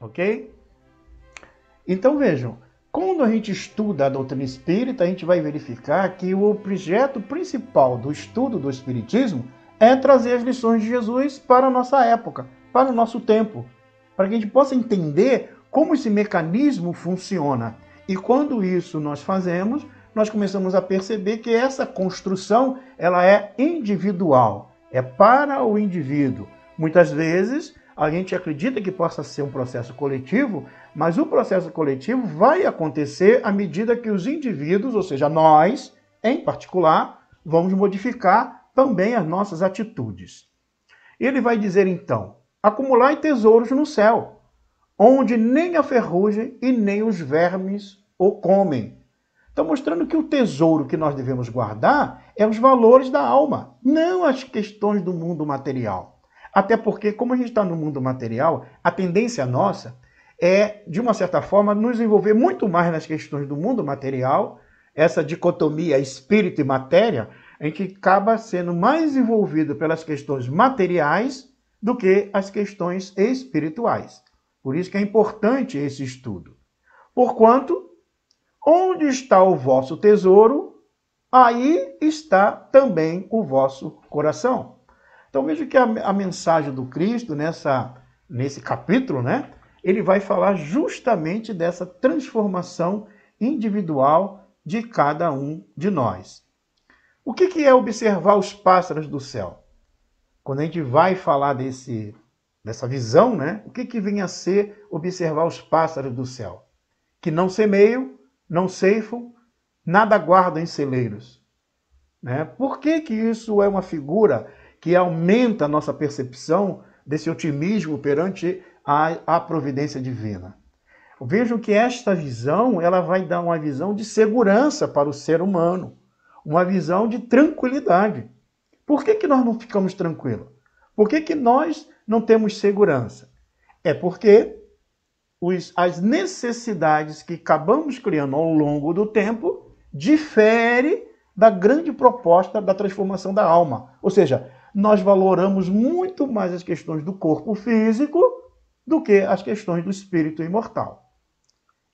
ok? Então vejam, quando a gente estuda a doutrina espírita, a gente vai verificar que o objeto principal do estudo do espiritismo é trazer as lições de Jesus para a nossa época, para o nosso tempo, para que a gente possa entender como esse mecanismo funciona. E quando isso nós fazemos, nós começamos a perceber que essa construção ela é individual, é para o indivíduo. Muitas vezes a gente acredita que possa ser um processo coletivo, mas o processo coletivo vai acontecer à medida que os indivíduos, ou seja, nós, em particular, vamos modificar também as nossas atitudes. Ele vai dizer então, acumulai tesouros no céu, onde nem a ferrugem e nem os vermes o comem. Então, mostrando que o tesouro que nós devemos guardar é os valores da alma, não as questões do mundo material. Até porque, como a gente está no mundo material, a tendência nossa é, de uma certa forma, nos envolver muito mais nas questões do mundo material, essa dicotomia espírito e matéria, a gente acaba sendo mais envolvido pelas questões materiais do que as questões espirituais. Por isso que é importante esse estudo. Porquanto, onde está o vosso tesouro, aí está também o vosso coração. Então veja que a mensagem do Cristo nesse capítulo, né, ele vai falar justamente dessa transformação individual de cada um de nós. O que é observar os pássaros do céu? Quando a gente vai falar dessa visão, né, o que vem a ser observar os pássaros do céu? Que não semeiam, não ceifam, nada guardam em celeiros. Né? Por que isso é uma figura que aumenta a nossa percepção desse otimismo perante a providência divina? Vejam que esta visão ela vai dar uma visão de segurança para o ser humano, uma visão de tranquilidade. Por que nós não ficamos tranquilos? Por que nós não temos segurança? É porque as necessidades que acabamos criando ao longo do tempo diferem da grande proposta da transformação da alma. Ou seja, nós valoramos muito mais as questões do corpo físico do que as questões do espírito imortal.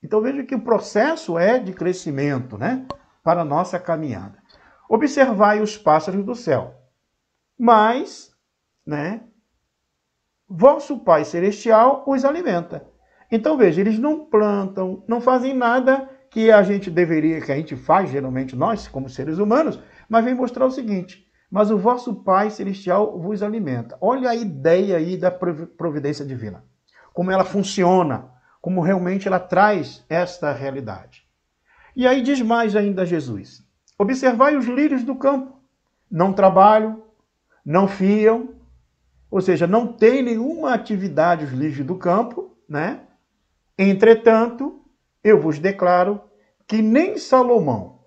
Então veja que o processo é de crescimento, né, para a nossa caminhada. Observai os pássaros do céu. Mas, né, vosso Pai Celestial os alimenta. Então veja, eles não plantam, não fazem nada que a gente faz, geralmente nós, como seres humanos, mas vem mostrar o seguinte, mas o vosso Pai Celestial vos alimenta. Olha a ideia aí da providência divina, como ela funciona, como realmente ela traz esta realidade. E aí diz mais ainda Jesus, observai os lírios do campo, não trabalham, não fiam, ou seja, não tem nenhuma atividade os lírios do campo, né? Entretanto, eu vos declaro que nem Salomão,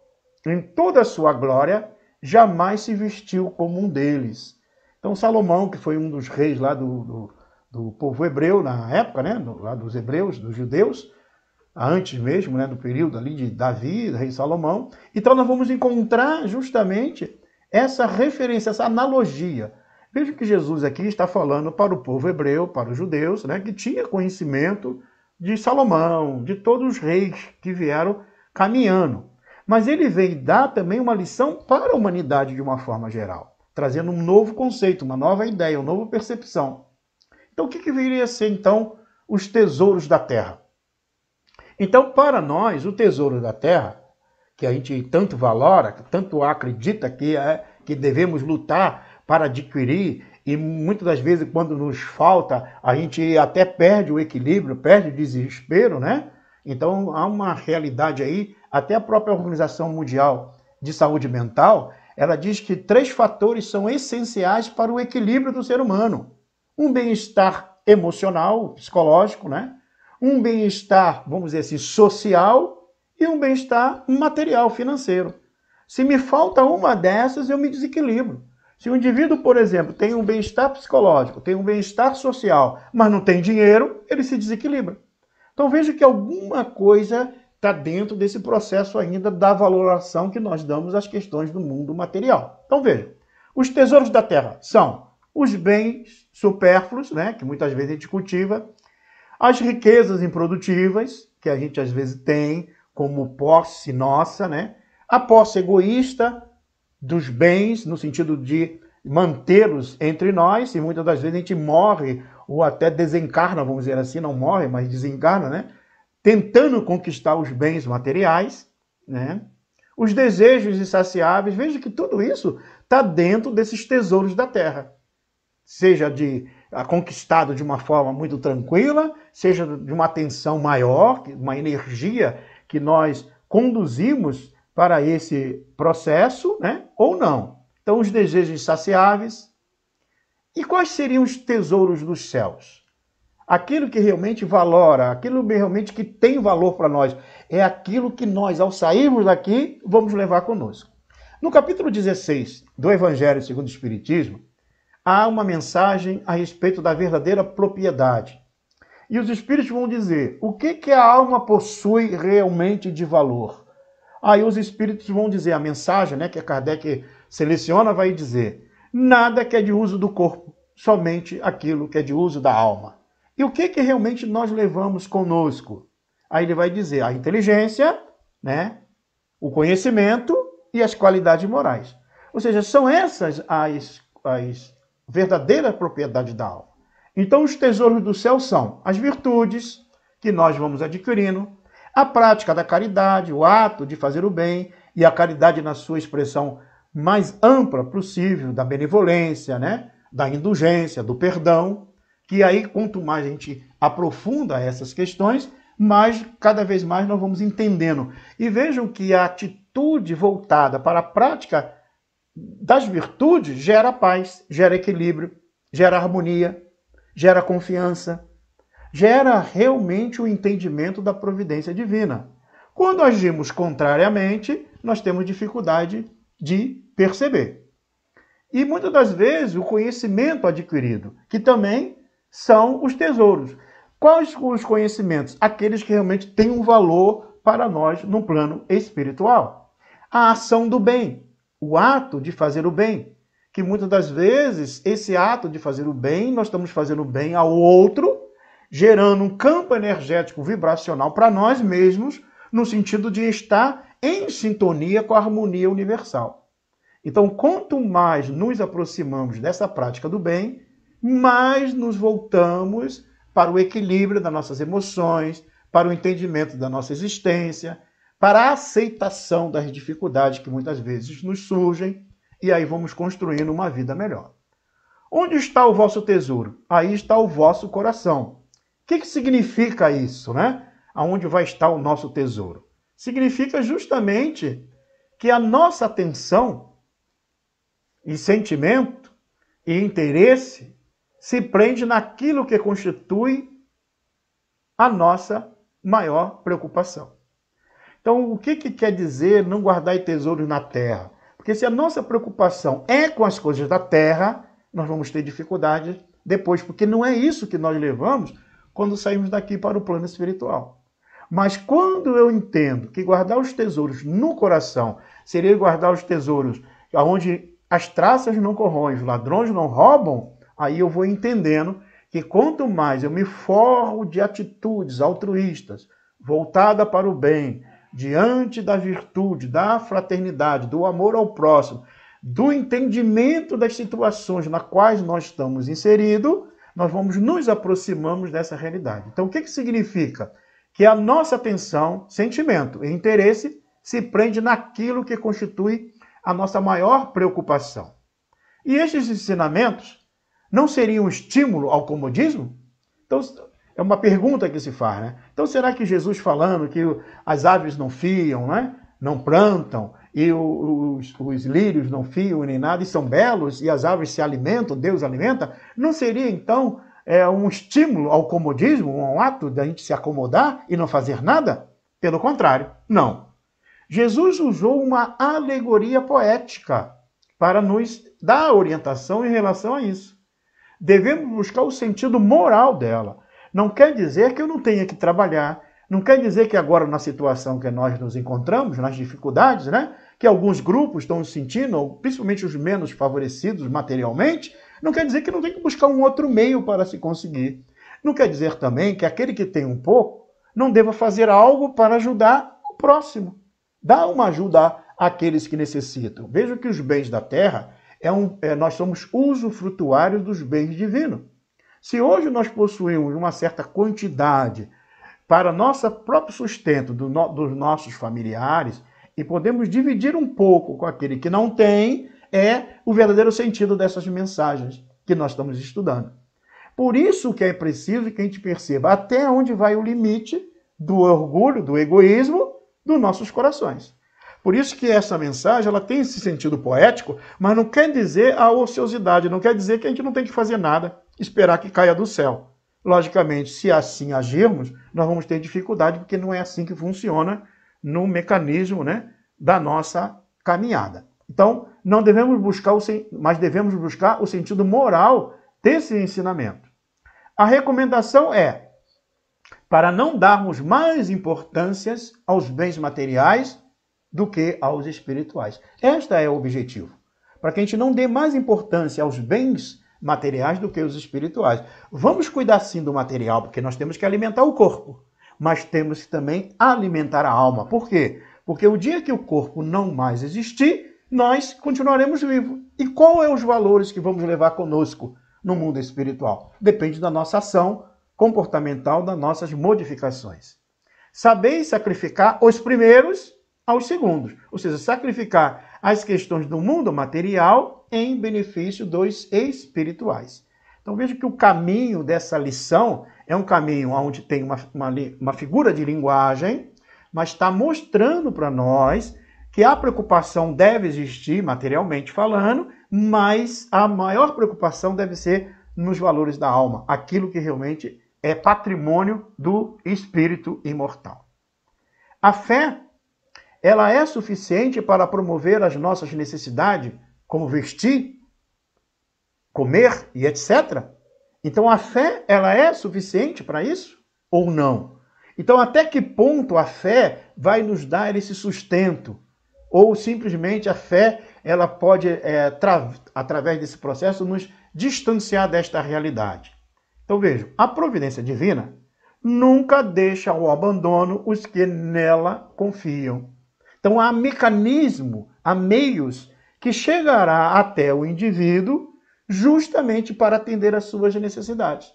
em toda a sua glória, jamais se vestiu como um deles. Então Salomão, que foi um dos reis lá do povo hebreu na época, né? Lá dos hebreus, dos judeus, antes mesmo, né? Do período ali de Davi, rei Salomão. Então nós vamos encontrar justamente essa referência, essa analogia. Veja que Jesus aqui está falando para o povo hebreu, para os judeus, né? Que tinha conhecimento de Salomão, de todos os reis que vieram caminhando. Mas ele veio dar também uma lição para a humanidade de uma forma geral, trazendo um novo conceito, uma nova ideia, uma nova percepção. Então, o que viria a ser, então, os tesouros da terra? Então, para nós, o tesouro da terra, que a gente tanto valora, que tanto acredita que devemos lutar para adquirir, e muitas das vezes, quando nos falta, a gente até perde o equilíbrio, perde o desespero, né? Então, há uma realidade aí, até a própria Organização Mundial de Saúde Mental, ela diz que 3 fatores são essenciais para o equilíbrio do ser humano. Um bem-estar emocional, psicológico, né? Um bem-estar, vamos dizer assim, social e um bem-estar material, financeiro. Se me falta uma dessas, eu me desequilibro. Se o indivíduo, por exemplo, tem um bem-estar psicológico, tem um bem-estar social, mas não tem dinheiro, ele se desequilibra. Então veja que alguma coisa está dentro desse processo ainda da valoração que nós damos às questões do mundo material. Então veja, os tesouros da terra são os bens supérfluos, né, que muitas vezes a gente cultiva, as riquezas improdutivas, que a gente às vezes tem como posse nossa, né? A posse egoísta dos bens, no sentido de mantê-los entre nós, e muitas das vezes a gente morre ou até desencarna, vamos dizer assim, não morre, mas desencarna, né? Tentando conquistar os bens materiais, né? Os desejos insaciáveis. Veja que tudo isso está dentro desses tesouros da terra. Seja conquistado de uma forma muito tranquila, seja de uma atenção maior, uma energia que nós conduzimos para esse processo, né? Ou não. Então, os desejos insaciáveis. E quais seriam os tesouros dos céus? Aquilo que realmente valora, aquilo realmente que tem valor para nós, é aquilo que nós, ao sairmos daqui, vamos levar conosco. No capítulo 16 do Evangelho segundo o Espiritismo, há uma mensagem a respeito da verdadeira propriedade. E os Espíritos vão dizer o que a alma possui realmente de valor. Aí os Espíritos vão dizer, a mensagem, né, que Kardec seleciona, vai dizer: nada que é de uso do corpo, somente aquilo que é de uso da alma. E o que realmente nós levamos conosco? Aí ele vai dizer a inteligência, né, o conhecimento e as qualidades morais. Ou seja, são essas as verdadeiras propriedades da alma. Então os tesouros do céu são as virtudes que nós vamos adquirindo, a prática da caridade, o ato de fazer o bem, e a caridade na sua expressão mais ampla possível, da benevolência, né, da indulgência, do perdão, que aí quanto mais a gente aprofunda essas questões, mais cada vez mais nós vamos entendendo. E vejam que a atitude voltada para a prática das virtudes gera paz, gera equilíbrio, gera harmonia, gera confiança, gera realmente o entendimento da providência divina. Quando agimos contrariamente, nós temos dificuldade de perceber. E muitas das vezes o conhecimento adquirido, que também são os tesouros. Quais os conhecimentos? Aqueles que realmente têm um valor para nós no plano espiritual. A ação do bem, o ato de fazer o bem, que muitas das vezes esse ato de fazer o bem, nós estamos fazendo bem ao outro, gerando um campo energético vibracional para nós mesmos, no sentido de estar em sintonia com a harmonia universal. Então, quanto mais nos aproximamos dessa prática do bem, mais nos voltamos para o equilíbrio das nossas emoções, para o entendimento da nossa existência, para a aceitação das dificuldades que muitas vezes nos surgem, e aí vamos construindo uma vida melhor. Onde está o vosso tesouro? Aí está o vosso coração. O que significa isso, né? Aonde vai estar o nosso tesouro? Significa justamente que a nossa atenção e sentimento e interesse se prende naquilo que constitui a nossa maior preocupação. Então, o que quer dizer não guardar tesouros na terra? Porque se a nossa preocupação é com as coisas da terra, nós vamos ter dificuldade depois, porque não é isso que nós levamos quando saímos daqui para o plano espiritual. Mas quando eu entendo que guardar os tesouros no coração seria guardar os tesouros onde as traças não corroem, os ladrões não roubam, aí eu vou entendendo que quanto mais eu me forro de atitudes altruístas, voltada para o bem, diante da virtude, da fraternidade, do amor ao próximo, do entendimento das situações nas quais nós estamos inseridos, nós vamos nos aproximando dessa realidade. Então, o que significa? Que a nossa atenção, sentimento e interesse se prende naquilo que constitui a nossa maior preocupação. E estes ensinamentos não seriam um estímulo ao comodismo? Então, é uma pergunta que se faz, né? Então, será que Jesus falando que as aves não fiam, né? Não plantam, e os lírios não fiam nem nada, e são belos, e as aves se alimentam, Deus alimenta, não seria, então, um estímulo ao comodismo, um ato da gente se acomodar e não fazer nada? Pelo contrário, não. Jesus usou uma alegoria poética para nos dar orientação em relação a isso. Devemos buscar o sentido moral dela. Não quer dizer que eu não tenha que trabalhar, não quer dizer que agora na situação que nós nos encontramos, nas dificuldades, né, que alguns grupos estão sentindo, principalmente os menos favorecidos materialmente, não quer dizer que não tem que buscar um outro meio para se conseguir. Não quer dizer também que aquele que tem um pouco não deva fazer algo para ajudar o próximo. Dar uma ajuda àqueles que necessitam. Veja que os bens da terra, nós somos usufrutuários dos bens divinos. Se hoje nós possuímos uma certa quantidade para nosso próprio sustento dos nossos familiares e podemos dividir um pouco com aquele que não tem, é o verdadeiro sentido dessas mensagens que nós estamos estudando. Por isso que é preciso que a gente perceba até onde vai o limite do orgulho, do egoísmo dos nossos corações. Por isso que essa mensagem ela tem esse sentido poético, mas não quer dizer a ociosidade, não quer dizer que a gente não tem que fazer nada, esperar que caia do céu. Logicamente, se assim agirmos, nós vamos ter dificuldade, porque não é assim que funciona no mecanismo, né, da nossa caminhada. Então, não devemos buscar mas devemos buscar o sentido moral desse ensinamento. A recomendação é para não darmos mais importâncias aos bens materiais do que aos espirituais. Este é o objetivo. Para que a gente não dê mais importância aos bens materiais do que os espirituais. Vamos cuidar sim do material, porque nós temos que alimentar o corpo, mas temos que também alimentar a alma. Por quê? Porque o dia que o corpo não mais existir, nós continuaremos vivos. E qual é os valores que vamos levar conosco no mundo espiritual? Depende da nossa ação comportamental, das nossas modificações. Saber sacrificar os primeiros aos segundos, ou seja, sacrificar as questões do mundo material em benefício dos espirituais. Então veja que o caminho dessa lição é um caminho onde tem uma figura de linguagem, mas está mostrando para nós que a preocupação deve existir, materialmente falando, mas a maior preocupação deve ser nos valores da alma, aquilo que realmente é patrimônio do espírito imortal. A fé, ela é suficiente para promover as nossas necessidades, como vestir, comer e etc. Então a fé, ela é suficiente para isso ou não? Então até que ponto a fé vai nos dar esse sustento? Ou simplesmente a fé, ela pode, através desse processo, nos distanciar desta realidade? Então vejam, a providência divina nunca deixa ao abandono os que nela confiam. Então há mecanismo, há meios que chegará até o indivíduo justamente para atender às suas necessidades.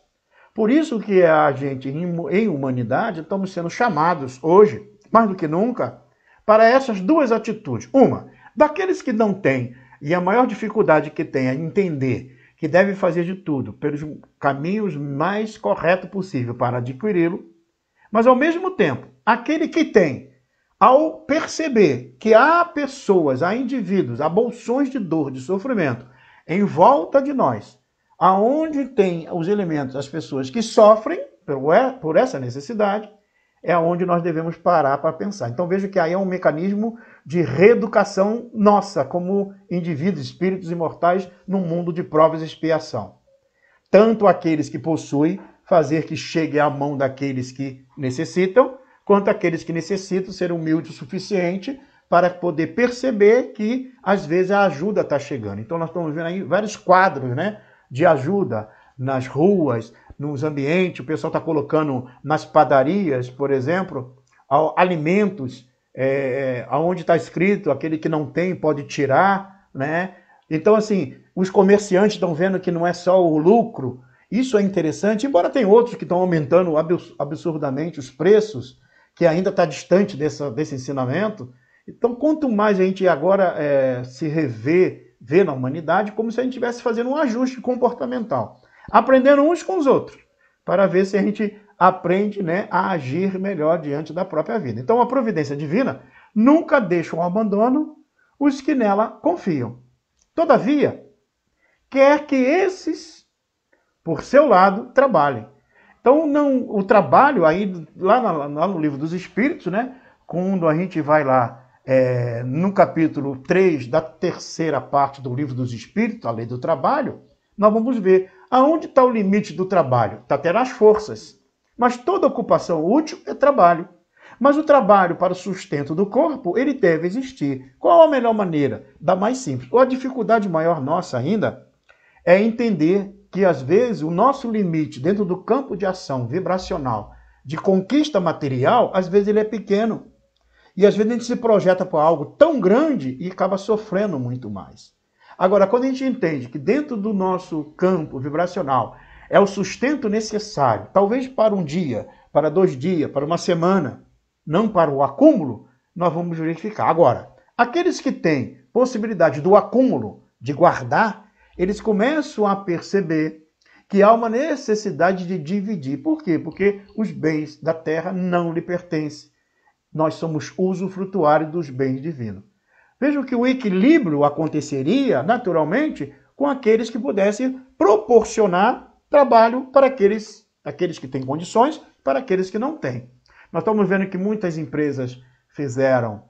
Por isso que a gente, em humanidade, estamos sendo chamados hoje, mais do que nunca, para essas duas atitudes. Uma, daqueles que não têm, e a maior dificuldade que tem é entender que deve fazer de tudo pelos caminhos mais corretos possível para adquiri-lo, mas ao mesmo tempo, aquele que tem, ao perceber que há pessoas, há indivíduos, há bolsões de dor, de sofrimento em volta de nós, aonde tem os elementos, as pessoas que sofrem por essa necessidade, é onde nós devemos parar para pensar. Então veja que aí é um mecanismo de reeducação nossa, como indivíduos, espíritos imortais, num mundo de provas e expiação. Tanto aqueles que possuem, fazer que chegue à mão daqueles que necessitam, quanto aqueles que necessitam ser humildes o suficiente para poder perceber que, às vezes, a ajuda está chegando. Então nós estamos vendo aí vários quadros, né, de ajuda nas ruas, nos ambientes, o pessoal está colocando nas padarias, por exemplo, alimentos, onde está escrito, aquele que não tem pode tirar, né? Então, assim, os comerciantes estão vendo que não é só o lucro, isso é interessante, embora tem outros que estão aumentando absurdamente os preços, que ainda está distante desse ensinamento. Então, quanto mais a gente agora se vê na humanidade, como se a gente estivesse fazendo um ajuste comportamental, aprendendo uns com os outros, para ver se a gente aprende, né, a agir melhor diante da própria vida. Então, a providência divina nunca deixa ao abandono os que nela confiam. Todavia, quer que esses, por seu lado, trabalhem. Então, o trabalho, aí lá no Livro dos Espíritos, né, quando a gente vai lá no capítulo 3 da terceira parte do Livro dos Espíritos, a Lei do Trabalho, nós vamos ver aonde está o limite do trabalho. Está até nas forças. Mas toda ocupação útil é trabalho. Mas o trabalho para o sustento do corpo, ele deve existir. Qual a melhor maneira? Da mais simples. Ou a dificuldade maior nossa ainda é entender que, às vezes, o nosso limite dentro do campo de ação vibracional de conquista material, às vezes ele é pequeno. E às vezes a gente se projeta para algo tão grande e acaba sofrendo muito mais. Agora, quando a gente entende que dentro do nosso campo vibracional é o sustento necessário, talvez para um dia, para 2 dias, para uma semana, não para o acúmulo, nós vamos verificar. Agora, aqueles que têm possibilidade do acúmulo, de guardar, eles começam a perceber que há uma necessidade de dividir. Por quê? Porque os bens da terra não lhe pertencem. Nós somos usufrutuários dos bens divinos. Vejam que o equilíbrio aconteceria, naturalmente, com aqueles que pudessem proporcionar trabalho para aqueles que têm condições, para aqueles que não têm. Nós estamos vendo que muitas empresas fizeram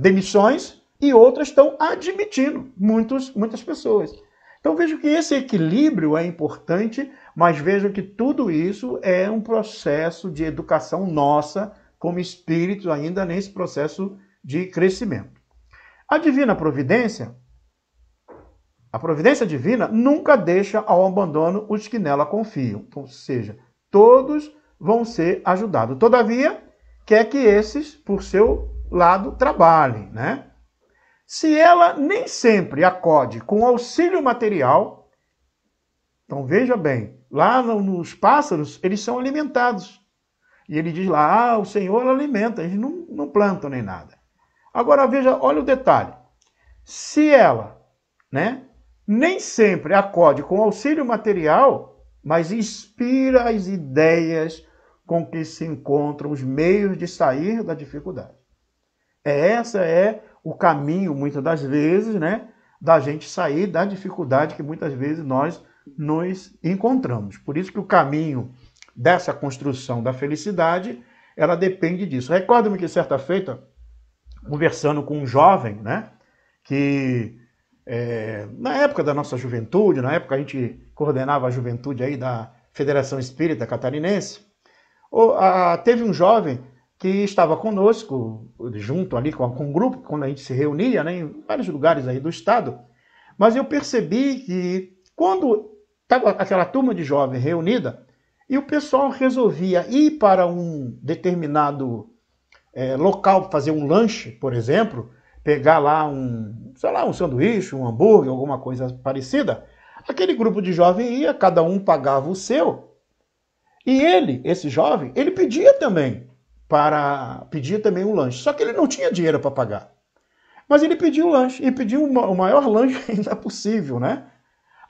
demissões e outras estão admitindo muitas pessoas. Então vejam que esse equilíbrio é importante, mas vejam que tudo isso é um processo de educação nossa, como espíritos, ainda nesse processo de crescimento. A divina providência, a providência divina nunca deixa ao abandono os que nela confiam. Ou seja, todos vão ser ajudados. Todavia, quer que esses, por seu lado, trabalhem, né? Se ela nem sempre acode com auxílio material, então veja bem, lá nos pássaros, eles são alimentados. E ele diz lá, o Senhor alimenta, eles não plantam nem nada. Agora veja, olha o detalhe. Se ela, né, nem sempre acode com auxílio material, mas inspira as ideias com que se encontram os meios de sair da dificuldade. Essa é o caminho, muitas das vezes, né, da gente sair da dificuldade que muitas vezes nós nos encontramos. Por isso que o caminho dessa construção da felicidade, ela depende disso. Recordo-me que certa feita, conversando com um jovem, né, que na época da nossa juventude, na época a gente coordenava a juventude aí da Federação Espírita Catarinense, teve um jovem que estava conosco, junto ali com um grupo, quando a gente se reunia, né, em vários lugares aí do estado, mas eu percebi que quando estava aquela turma de jovens reunida, e o pessoal resolvia ir para um determinado local, fazer um lanche, por exemplo, pegar lá um sanduíche, um hambúrguer, alguma coisa parecida. Aquele grupo de jovens ia, cada um pagava o seu. E esse jovem, ele pedia também um lanche. Só que ele não tinha dinheiro para pagar. Mas ele pediu o lanche, e pediu o maior lanche ainda possível, né?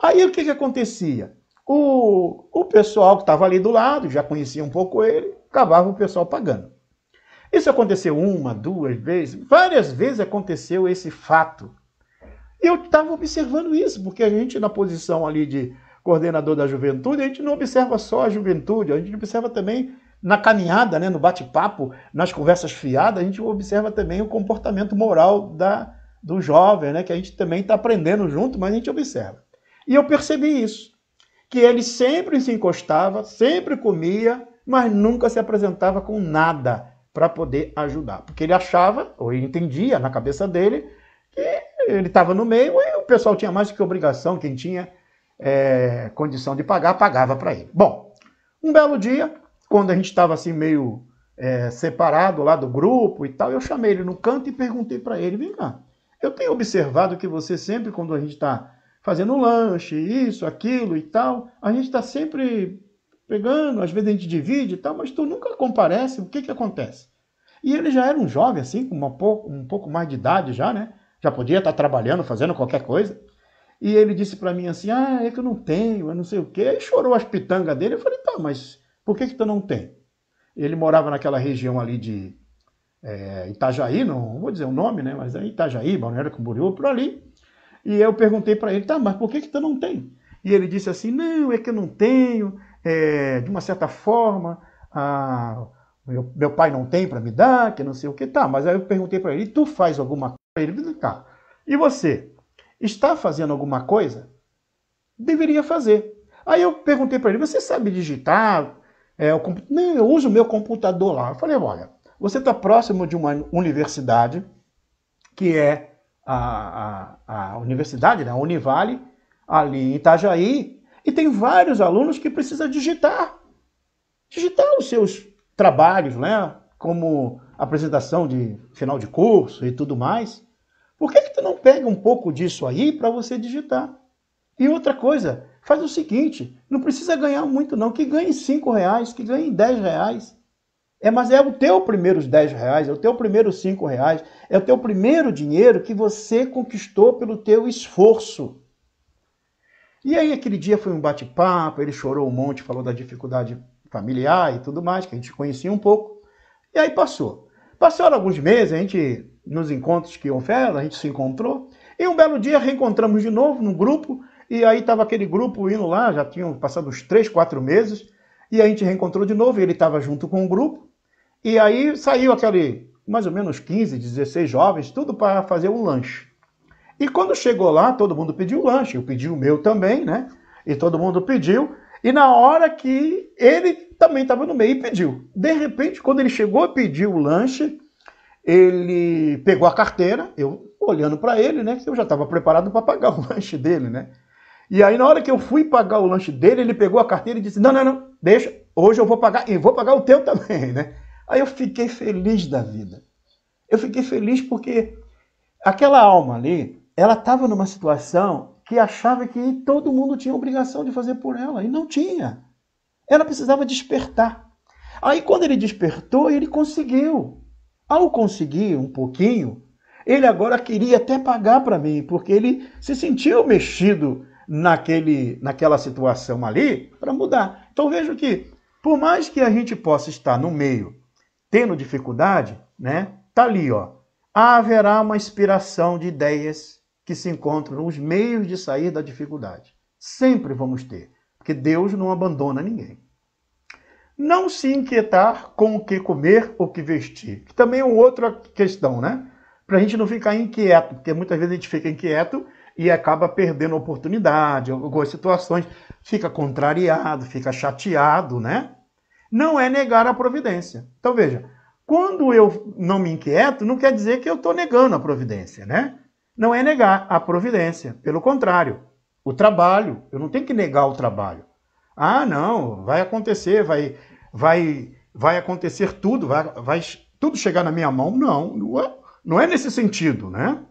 Aí o que acontecia? O pessoal que estava ali do lado, já conhecia um pouco ele, acabava o pessoal pagando. Isso aconteceu 1, 2 vezes, várias vezes aconteceu esse fato. E eu estava observando isso, porque a gente, na posição ali de coordenador da juventude, a gente não observa só a juventude, a gente observa também na caminhada, né, no bate-papo, nas conversas fiadas, a gente observa também o comportamento moral do jovem, né, que a gente também está aprendendo junto, mas a gente observa. E eu percebi isso. Que ele sempre se encostava, sempre comia, mas nunca se apresentava com nada para poder ajudar. Porque ele achava, ou ele entendia na cabeça dele, que ele estava no meio e o pessoal tinha mais que obrigação, quem tinha condição de pagar, pagava para ele. Bom, um belo dia, quando a gente estava assim meio separado lá do grupo e tal, eu chamei ele no canto e perguntei para ele, vem cá, eu tenho observado que você sempre, quando a gente está fazendo lanche, isso, aquilo e tal, a gente está sempre pegando, às vezes a gente divide e tal, mas tu nunca comparece, o que acontece? E ele já era um jovem, assim, com um pouco mais de idade já, né? Já podia estar trabalhando, fazendo qualquer coisa. E ele disse para mim assim, é que eu não tenho, eu não sei o quê. Aí chorou as pitangas dele, eu falei, tá, mas por que tu não tem? Ele morava naquela região ali de Itajaí, não vou dizer o nome, né? Mas é Itajaí, Balneário Camboriú, por ali. E eu perguntei para ele, tá, mas por que tu não tem? E ele disse assim, não, é que eu não tenho, de uma certa forma, meu pai não tem para me dar, que não sei o que, tá, mas aí eu perguntei para ele, tu faz alguma coisa? Ele disse, tá, e você, está fazendo alguma coisa? Deveria fazer. Aí eu perguntei para ele, você sabe digitar? Não, eu uso o meu computador lá. Eu falei, olha, você está próximo de uma universidade, que é a universidade, né, a Univale, ali em Itajaí, E tem vários alunos que precisam digitar os seus trabalhos, né? Como apresentação de final de curso e tudo mais. Por que tu não pega um pouco disso aí para você digitar? E outra coisa, faz o seguinte, não precisa ganhar muito não, que ganhe R$5, que ganhe R$10. Mas é o teu primeiros R$10, é o teu primeiro R$5, é o teu primeiro dinheiro que você conquistou pelo teu esforço. E aí aquele dia foi um bate-papo, ele chorou um monte, falou da dificuldade familiar e tudo mais, que a gente conhecia um pouco. E aí passou. Passaram alguns meses, a gente, nos encontros que houveram, a gente se encontrou. E um belo dia reencontramos de novo no grupo, e aí estava aquele grupo indo lá, já tinham passado uns 3, 4 meses, e a gente reencontrou de novo, e ele estava junto com o grupo. E aí saiu aquele, mais ou menos 15, 16 jovens, tudo para fazer um lanche. E quando chegou lá, todo mundo pediu lanche, eu pedi o meu também, né? E todo mundo pediu, e na hora que ele também estava no meio e pediu. De repente, quando ele chegou a pedir o lanche, ele pegou a carteira, eu olhando para ele, né? Que eu já estava preparado para pagar o lanche dele, né? E aí, na hora que eu fui pagar o lanche dele, ele pegou a carteira e disse, não, deixa, hoje eu vou pagar, e vou pagar o teu também, né? Aí eu fiquei feliz da vida. Eu fiquei feliz porque aquela alma ali, ela estava numa situação que achava que todo mundo tinha obrigação de fazer por ela, e não tinha. Ela precisava despertar. Aí quando ele despertou, ele conseguiu. Ao conseguir um pouquinho, ele agora queria até pagar para mim, porque ele se sentiu mexido naquela situação ali para mudar. Então vejo que, por mais que a gente possa estar no meio tendo dificuldade, né? Tá ali, ó. Haverá uma inspiração de ideias que se encontram nos meios de sair da dificuldade. Sempre vamos ter, porque Deus não abandona ninguém. Não se inquietar com o que comer ou o que vestir, que também é uma outra questão, né? Para a gente não ficar inquieto, porque muitas vezes a gente fica inquieto e acaba perdendo oportunidade, algumas situações, fica contrariado, fica chateado, né? Não é negar a providência. Então veja, quando eu não me inquieto, não quer dizer que eu estou negando a providência, né? Não é negar a providência, pelo contrário. O trabalho, eu não tenho que negar o trabalho. Ah, não, vai acontecer, vai acontecer tudo, vai tudo chegar na minha mão. Não é nesse sentido, né?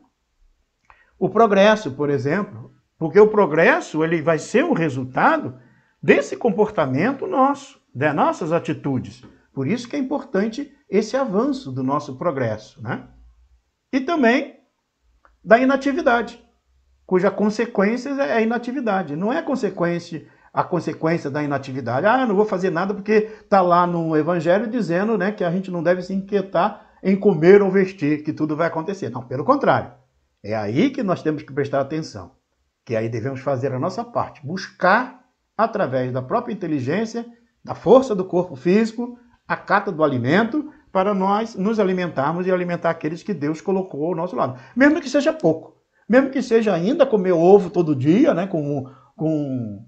O progresso, por exemplo, porque o progresso ele vai ser o resultado desse comportamento nosso, das nossas atitudes. Por isso que é importante esse avanço do nosso progresso, né? E também da inatividade, cuja consequência é a inatividade. Não é a consequência da inatividade. Ah, não vou fazer nada porque está lá no Evangelho dizendo, né, que a gente não deve se inquietar em comer ou vestir, que tudo vai acontecer. Não, pelo contrário. É aí que nós temos que prestar atenção. Que aí devemos fazer a nossa parte. Buscar, através da própria inteligência, da força do corpo físico, a cata do alimento, para nós nos alimentarmos e alimentar aqueles que Deus colocou ao nosso lado. Mesmo que seja pouco. Mesmo que seja ainda comer ovo todo dia, né?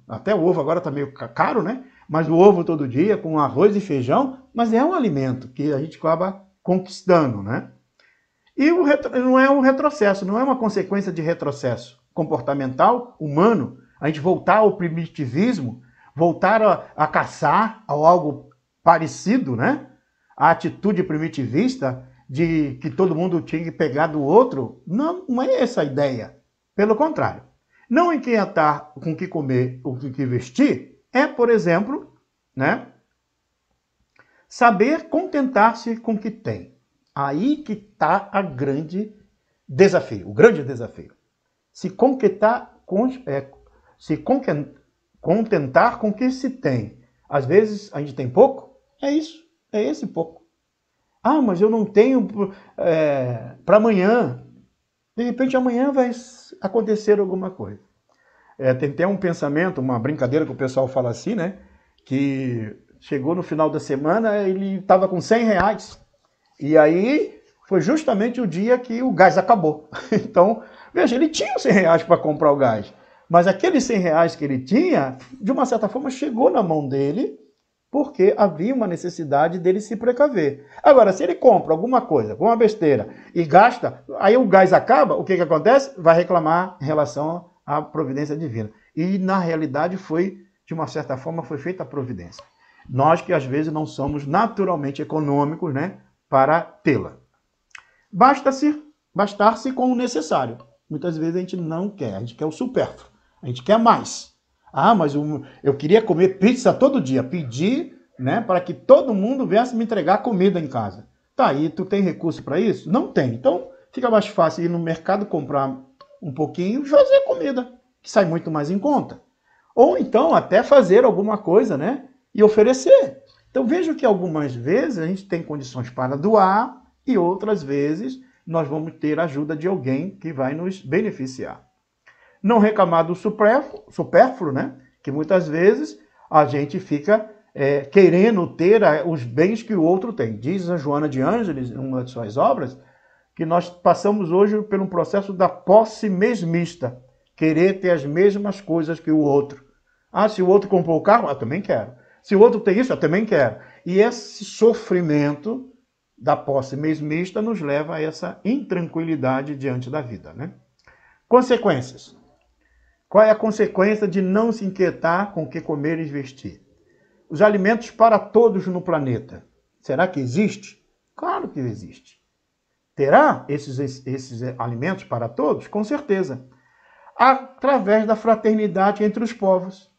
Até o ovo agora está meio caro, né? Mas o ovo todo dia, com arroz e feijão, mas é um alimento que a gente acaba conquistando, né? E não é um retrocesso, não é uma consequência de retrocesso comportamental, humano, a gente voltar ao primitivismo, voltar a caçar a algo parecido, né? A atitude primitivista de que todo mundo tinha que pegar do outro, não é essa a ideia. Pelo contrário. Não inquietar com o que comer ou com o que vestir é, por exemplo, né, saber contentar-se com o que tem. Aí que está o grande desafio. Se contentar com o que se tem. Às vezes a gente tem pouco, é isso, é esse pouco. Ah, mas eu não tenho para amanhã. De repente amanhã vai acontecer alguma coisa. Tem até um pensamento, uma brincadeira que o pessoal fala assim, né? Que chegou no final da semana, ele estava com R$100. E aí foi justamente o dia que o gás acabou. Então, veja, ele tinha os R$100 para comprar o gás. Mas aqueles R$100 que ele tinha, de uma certa forma, chegou na mão dele, porque havia uma necessidade dele se precaver. Agora, se ele compra alguma coisa, uma besteira, e gasta, aí o gás acaba, o que acontece? Vai reclamar em relação à providência divina. e na realidade foi, de uma certa forma, foi feita a providência. Nós que às vezes não somos naturalmente econômicos, né, para tê-la. Bastar-se com o necessário. Muitas vezes a gente não quer, a gente quer o supérfluo, a gente quer mais. Ah, mas eu queria comer pizza todo dia, pedir, né, para que todo mundo viesse me entregar comida em casa. Tá, aí tu tem recurso para isso? Não tem. Então fica mais fácil ir no mercado comprar um pouquinho e fazer comida, que sai muito mais em conta. Ou então até fazer alguma coisa, né, e oferecer. Então vejo que algumas vezes a gente tem condições para doar e outras vezes nós vamos ter a ajuda de alguém que vai nos beneficiar. Não reclamar do supérfluo, né? Que muitas vezes a gente fica querendo ter os bens que o outro tem. Diz a Joana de Ângeles, em uma de suas obras, que nós passamos hoje pelo processo da posse mesmista. Querer ter as mesmas coisas que o outro. Ah, se o outro comprou o carro, eu também quero. Se o outro tem isso, eu também quero. E esse sofrimento da posse mesmista nos leva a essa intranquilidade diante da vida, né? Consequências. Qual é a consequência de não se inquietar com o que comer e vestir? Os alimentos para todos no planeta. Será que existe? Claro que existe. Terá esses alimentos para todos? Com certeza. Através da fraternidade entre os povos.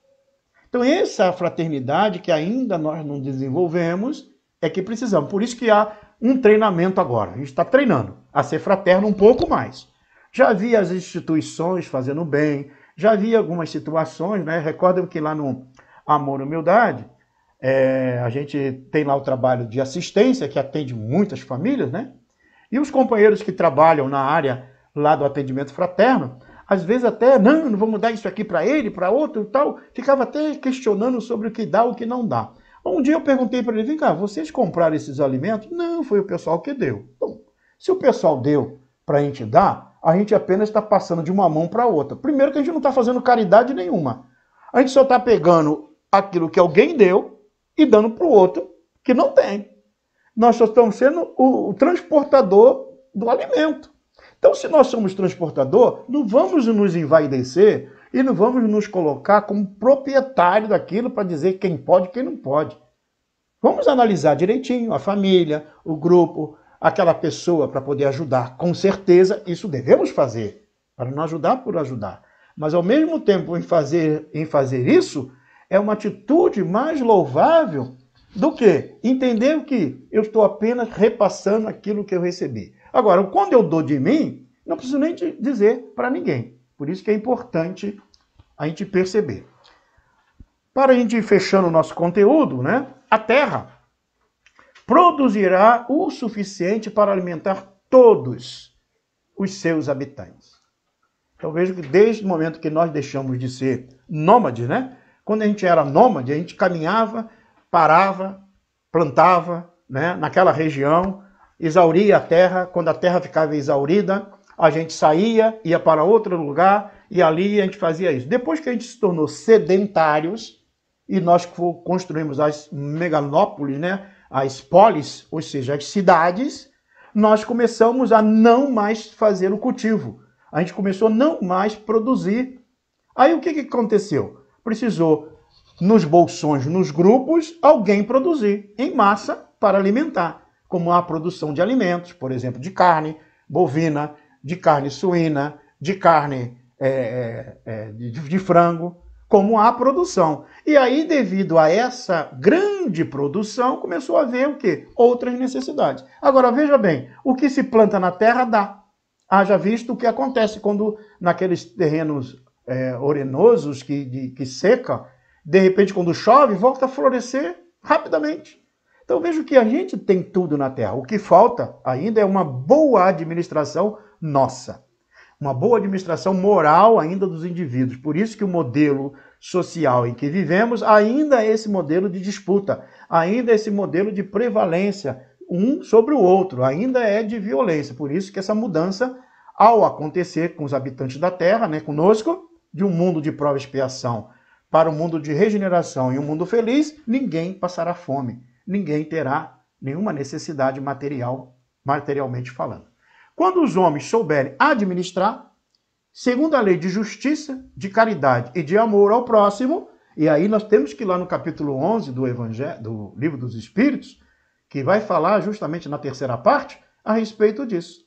Então, essa fraternidade que ainda nós não desenvolvemos é que precisamos. Por isso que há um treinamento agora. A gente está treinando a ser fraterno um pouco mais. Já vi as instituições fazendo bem, já vi algumas situações, né? Recordem que lá no Amor e Humildade, a gente tem lá o trabalho de assistência, que atende muitas famílias, né? E os companheiros que trabalham na área lá do atendimento fraterno, às vezes até, não vamos dar isso aqui para ele, para outro e tal, ficava até questionando sobre o que dá, o que não dá. Um dia eu perguntei para ele, vem cá, vocês compraram esses alimentos? Não, foi o pessoal que deu. Bom, se o pessoal deu para a gente dar, a gente apenas está passando de uma mão para outra. Primeiro que a gente não está fazendo caridade nenhuma. A gente só está pegando aquilo que alguém deu e dando para o outro que não tem. Nós só estamos sendo o transportador do alimento. Então, se nós somos transportador, não vamos nos envaidecer e não vamos nos colocar como proprietário daquilo para dizer quem pode e quem não pode. Vamos analisar direitinho a família, o grupo, aquela pessoa para poder ajudar. Com certeza, isso devemos fazer, para não ajudar por ajudar. Mas, ao mesmo tempo, em fazer isso, é uma atitude mais louvável do que entender que eu estou apenas repassando aquilo que eu recebi. Agora, quando eu dou de mim, não preciso nem dizer para ninguém. Por isso que é importante a gente perceber. Para a gente ir fechando o nosso conteúdo, né? A Terra produzirá o suficiente para alimentar todos os seus habitantes. Então vejo que desde o momento que nós deixamos de ser nômades, né? Quando a gente era nômade, a gente caminhava, parava, plantava, né? Naquela região, exauria a terra. Quando a terra ficava exaurida, a gente saía, ia para outro lugar e ali a gente fazia isso. Depois que a gente se tornou sedentários e nós construímos as megalópolis, né? As polis, ou seja, as cidades, nós começamos a não mais fazer o cultivo. A gente começou a não mais produzir. Aí o que aconteceu? Precisou, nos bolsões, nos grupos, alguém produzir em massa para alimentar, como a produção de alimentos, por exemplo, de carne bovina, de carne suína, de carne de frango, como a produção. E aí, devido a essa grande produção, começou a haver o quê? Outras necessidades. Agora, veja bem, o que se planta na terra dá. Haja visto o que acontece quando naqueles terrenos orenosos que seca, de repente, quando chove, volta a florescer rapidamente. Então, vejo que a gente tem tudo na terra. O que falta ainda é uma boa administração nossa. Uma boa administração moral ainda dos indivíduos. Por isso que o modelo social em que vivemos ainda é esse modelo de disputa, ainda é esse modelo de prevalência um sobre o outro, ainda é de violência. Por isso que essa mudança, ao acontecer com os habitantes da Terra, né, conosco, de um mundo de prova e expiação para um mundo de regeneração e um mundo feliz, ninguém passará fome, ninguém terá nenhuma necessidade materialmente falando. Quando os homens souberem administrar, segundo a lei de justiça, de caridade e de amor ao próximo. E aí nós temos que ir lá no capítulo 11 do Evangelho, do Livro dos Espíritos, que vai falar justamente na terceira parte a respeito disso,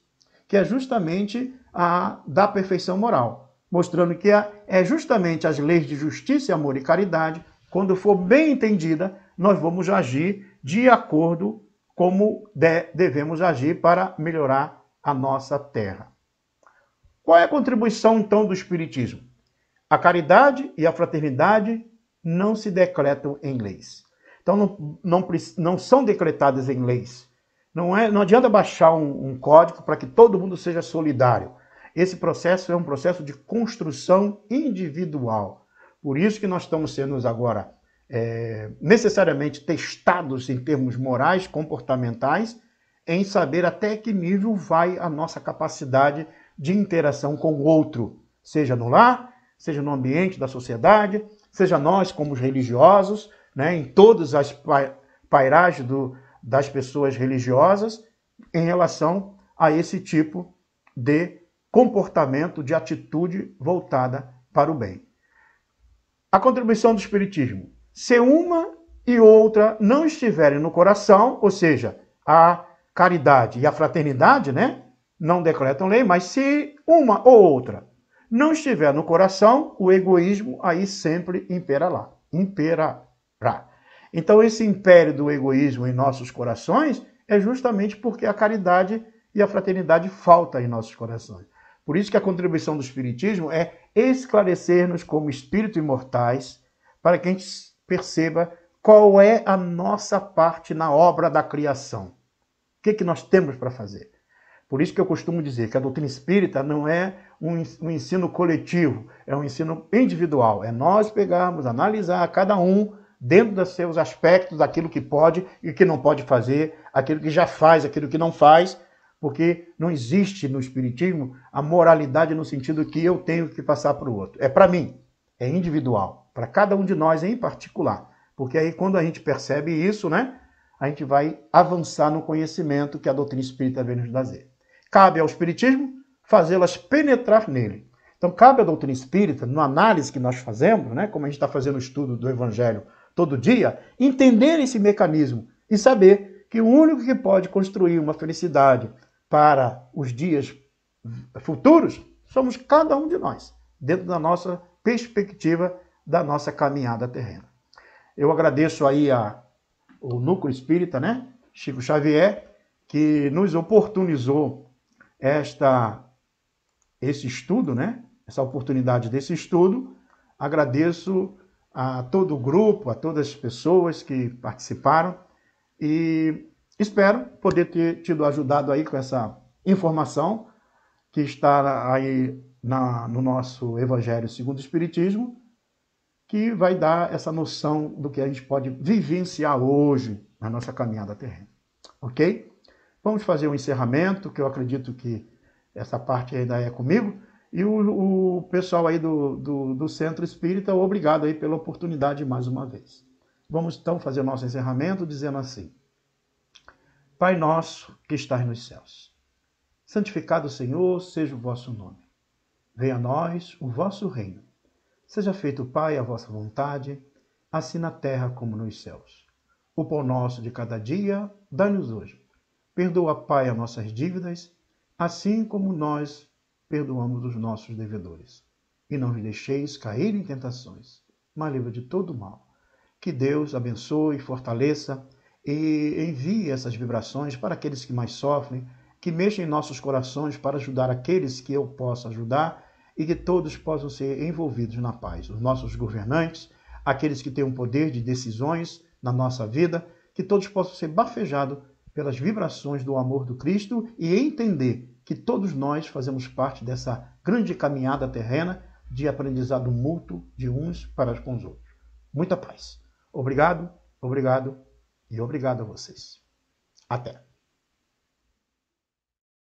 que é justamente a da perfeição moral, mostrando que é justamente as leis de justiça, amor e caridade, quando for bem entendida, nós vamos agir de acordo como devemos agir para melhorar a nossa terra. Qual é a contribuição, então, do Espiritismo? A caridade e a fraternidade não se decretam em leis. Então, não são decretadas em leis. Não adianta baixar um código para que todo mundo seja solidário. Esse processo é um processo de construção individual. Por isso que nós estamos sendo agora necessariamente testados em termos morais, comportamentais, em saber até que nível vai a nossa capacidade de interação com o outro, seja no lar, seja no ambiente da sociedade, seja nós como os religiosos, né, em todas as pairagens das pessoas religiosas, em relação a esse tipo de comportamento, de atitude voltada para o bem. A contribuição do Espiritismo. Se uma e outra não estiverem no coração, ou seja, a caridade e a fraternidade, né, não decretam lei, mas se uma ou outra não estiver no coração, o egoísmo aí sempre imperará. Então esse império do egoísmo em nossos corações é justamente porque a caridade e a fraternidade faltam em nossos corações. Por isso que a contribuição do Espiritismo é esclarecer-nos como espíritos imortais, para que a gente perceba qual é a nossa parte na obra da criação. O que nós temos para fazer? Por isso que eu costumo dizer que a doutrina espírita não é um ensino coletivo, é um ensino individual. É nós pegarmos, analisar cada um dentro dos seus aspectos, aquilo que pode e o que não pode fazer, aquilo que já faz, aquilo que não faz, porque não existe no Espiritismo a moralidade no sentido que eu tenho que passar para o outro. É para mim, é individual, para cada um de nós em particular. Porque aí quando a gente percebe isso, né, a gente vai avançar no conhecimento que a doutrina espírita vem nos trazer. Cabe ao Espiritismo fazê-las penetrar nele. Então, cabe à doutrina espírita, na análise que nós fazemos, né, como a gente está fazendo o estudo do Evangelho todo dia, entender esse mecanismo e saber que o único que pode construir uma felicidade para os dias futuros somos cada um de nós, dentro da nossa perspectiva da nossa caminhada terrena. Eu agradeço aí o Núcleo Espírita, né, Chico Xavier, que nos oportunizou esse estudo, né? Essa oportunidade desse estudo. Agradeço a todo o grupo, a todas as pessoas que participaram e espero poder ter tido ajudado aí com essa informação que está aí no nosso Evangelho segundo o Espiritismo, que vai dar essa noção do que a gente pode vivenciar hoje na nossa caminhada terrena. Ok? Vamos fazer um encerramento, que eu acredito que essa parte ainda é comigo. E o pessoal aí do Centro Espírita, obrigado aí pela oportunidade mais uma vez. Vamos então fazer o nosso encerramento dizendo assim: Pai nosso que estás nos céus, santificado Senhor seja o vosso nome. Venha a nós o vosso reino. Seja feito, Pai, a vossa vontade, assim na terra como nos céus. O pão nosso de cada dia, dai-nos hoje. Perdoa, Pai, as nossas dívidas, assim como nós perdoamos os nossos devedores. E não nos deixeis cair em tentações, mas livra de todo mal. Que Deus abençoe, fortaleça e envie essas vibrações para aqueles que mais sofrem, que mexam em nossos corações para ajudar aqueles que eu possa ajudar e que todos possam ser envolvidos na paz. Os nossos governantes, aqueles que têm um poder de decisões na nossa vida, que todos possam ser bafejados pelas vibrações do amor do Cristo e entender que todos nós fazemos parte dessa grande caminhada terrena de aprendizado mútuo de uns para com os outros. Muita paz. Obrigado, obrigado e obrigado a vocês. Até.